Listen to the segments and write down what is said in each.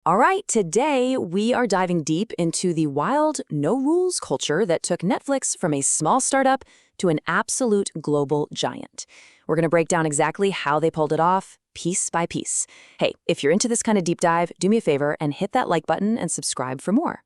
All right, today we are diving deep into the wild, no rules culture that took Netflix from a small startup to an absolute global giant. We're going to break down exactly how they pulled it off, piece by piece. Hey, if you're into this kind of deep dive, do me a favor and hit that like button and subscribe for more.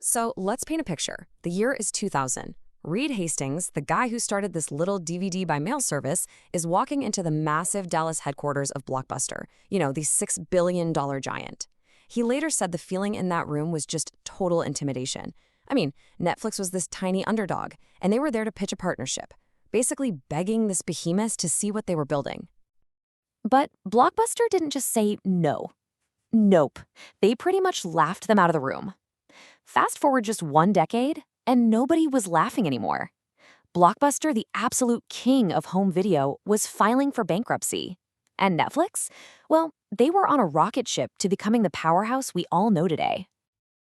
So let's paint a picture. The year is 2000. Reed Hastings, the guy who started this little DVD by mail service, is walking into the massive Dallas headquarters of Blockbuster, the $6 billion giant. He later said the feeling in that room was just total intimidation. I mean, Netflix was this tiny underdog, and they were there to pitch a partnership, basically begging this behemoth to see what they were building. But Blockbuster didn't just say no. Nope. They pretty much laughed them out of the room. Fast forward just one decade, and nobody was laughing anymore. Blockbuster, the absolute king of home video, was filing for bankruptcy. And Netflix? Well, they were on a rocket ship to becoming the powerhouse we all know today.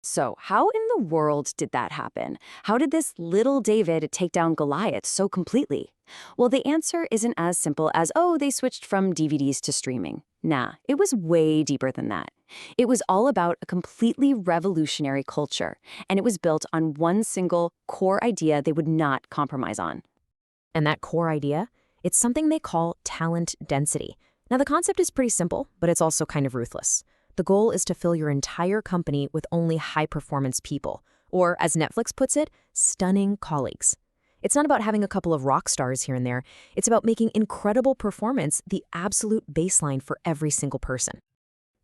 So, how in the world did that happen? How did this little David take down Goliath so completely? Well, the answer isn't as simple as, oh, they switched from DVDs to streaming. Nah, it was way deeper than that. It was all about a completely revolutionary culture, and it was built on one single core idea they would not compromise on. And that core idea? It's something they call talent density. Now, the concept is pretty simple, but it's also kind of ruthless. The goal is to fill your entire company with only high-performance people, or, as Netflix puts it, stunning colleagues. It's not about having a couple of rock stars here and there. It's about making incredible performance the absolute baseline for every single person.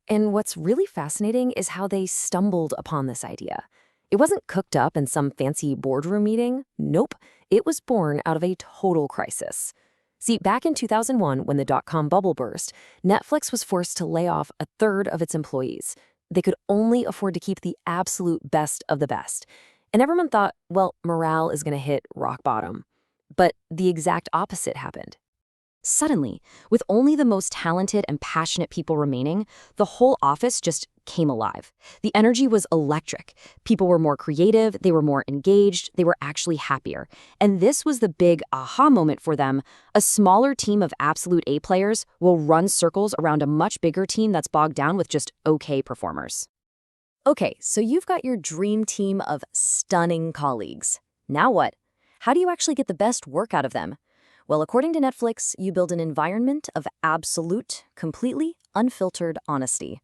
And what's really fascinating is how they stumbled upon this idea. It wasn't cooked up in some fancy boardroom meeting. Nope, it was born out of a total crisis. See, back in 2001, when the dot-com bubble burst, Netflix was forced to lay off a third of its employees. They could only afford to keep the absolute best of the best. And everyone thought, well, morale is going to hit rock bottom. But the exact opposite happened. Suddenly, with only the most talented and passionate people remaining, the whole office just came alive. The energy was electric. People were more creative, they were more engaged, they were actually happier. And this was the big aha moment for them. A smaller team of absolute A players will run circles around a much bigger team that's bogged down with just okay performers. Okay, so you've got your dream team of stunning colleagues. Now what? How do you actually get the best work out of them? Well, according to Netflix, you build an environment of absolute, completely unfiltered honesty.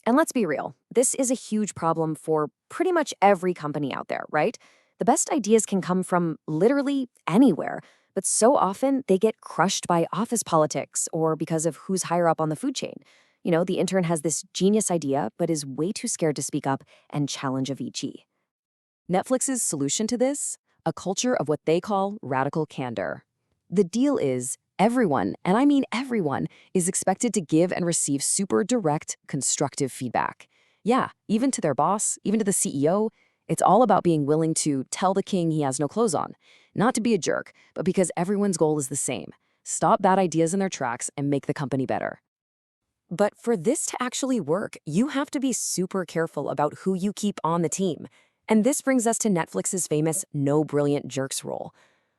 And let's be real, this is a huge problem for pretty much every company out there, right? The best ideas can come from literally anywhere, but so often they get crushed by office politics or because of who's higher up on the food chain. The intern has this genius idea, but is way too scared to speak up and challenge a VG. Netflix's solution to this? A culture of what they call radical candor. The deal is everyone, and I mean everyone, is expected to give and receive super direct, constructive feedback. Yeah, even to their boss, even to the CEO, it's all about being willing to tell the king he has no clothes on. Not to be a jerk, but because everyone's goal is the same. Stop bad ideas in their tracks and make the company better. But for this to actually work, you have to be super careful about who you keep on the team. And this brings us to Netflix's famous no brilliant jerks rule.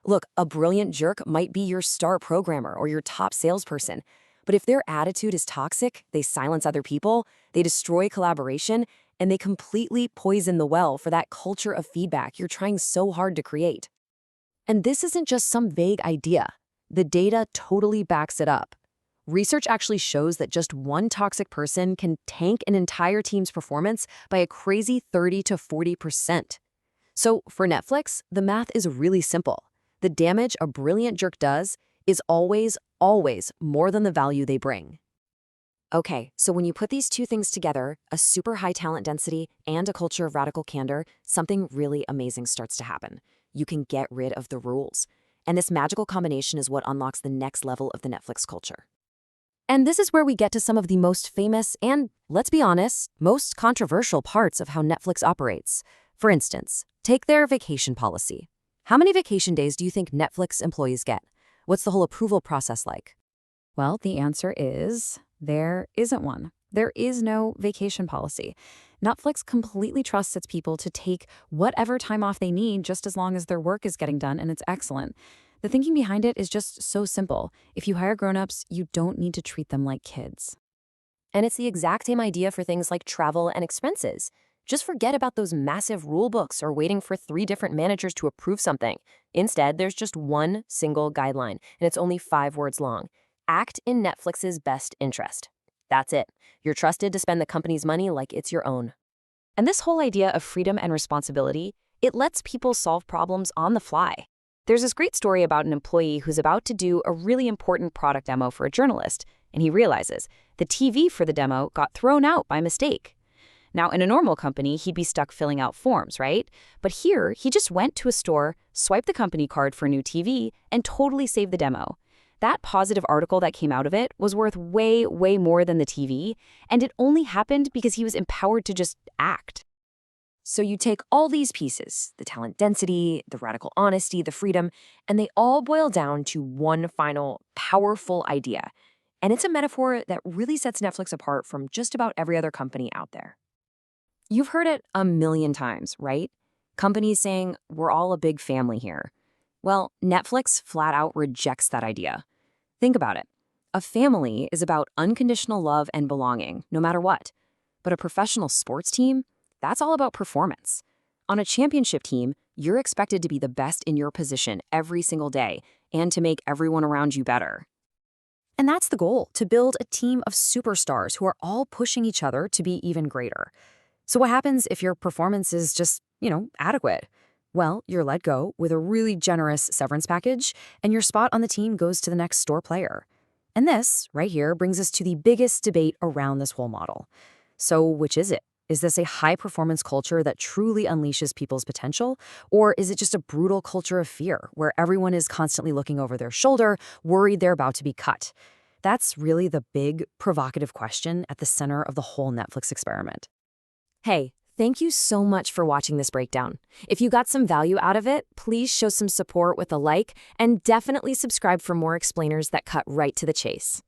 Look, a brilliant jerk might be your star programmer or your top salesperson, but if their attitude is toxic, they silence other people, they destroy collaboration, and they completely poison the well for that culture of feedback you're trying so hard to create. And this isn't just some vague idea. The data totally backs it up. Research actually shows that just one toxic person can tank an entire team's performance by a crazy 30 to 40%. So for Netflix, the math is really simple. The damage a brilliant jerk does is always, always more than the value they bring. Okay, so when you put these two things together, a super high talent density and a culture of radical candor, something really amazing starts to happen. You can get rid of the rules. And this magical combination is what unlocks the next level of the Netflix culture. And this is where we get to some of the most famous and, let's be honest, most controversial parts of how Netflix operates. For instance, take their vacation policy. How many vacation days do you think Netflix employees get? What's the whole approval process like? Well, the answer is there isn't one. There is no vacation policy. Netflix completely trusts its people to take whatever time off they need just as long as their work is getting done and it's excellent. The thinking behind it is just so simple. If you hire grown-ups, you don't need to treat them like kids. And it's the exact same idea for things like travel and expenses. Just forget about those massive rule books or waiting for 3 different managers to approve something. Instead, there's just one single guideline, and it's only 5 words long. Act in Netflix's best interest. That's it. You're trusted to spend the company's money like it's your own. And this whole idea of freedom and responsibility, it lets people solve problems on the fly. There's this great story about an employee who's about to do a really important product demo for a journalist, and he realizes the TV for the demo got thrown out by mistake. Now, in a normal company, he'd be stuck filling out forms, right? But here, he just went to a store, swiped the company card for a new TV, and totally saved the demo. That positive article that came out of it was worth way, way more than the TV, and it only happened because he was empowered to just act. So you take all these pieces, the talent density, the radical honesty, the freedom, and they all boil down to one final, powerful idea. And it's a metaphor that really sets Netflix apart from just about every other company out there. You've heard it a million times, right? Companies saying, we're all a big family here. Well, Netflix flat out rejects that idea. Think about it. A family is about unconditional love and belonging, no matter what. But a professional sports team, that's all about performance. On a championship team, you're expected to be the best in your position every single day and to make everyone around you better. And that's the goal, to build a team of superstars who are all pushing each other to be even greater. So what happens if your performance is just, adequate? Well, you're let go with a really generous severance package, and your spot on the team goes to the next store player. And this, right here, brings us to the biggest debate around this whole model. So which is it? Is this a high-performance culture that truly unleashes people's potential? Or is it just a brutal culture of fear, where everyone is constantly looking over their shoulder, worried they're about to be cut? That's really the big, provocative question at the center of the whole Netflix experiment. Hey, thank you so much for watching this breakdown. If you got some value out of it, please show some support with a like, and definitely subscribe for more explainers that cut right to the chase.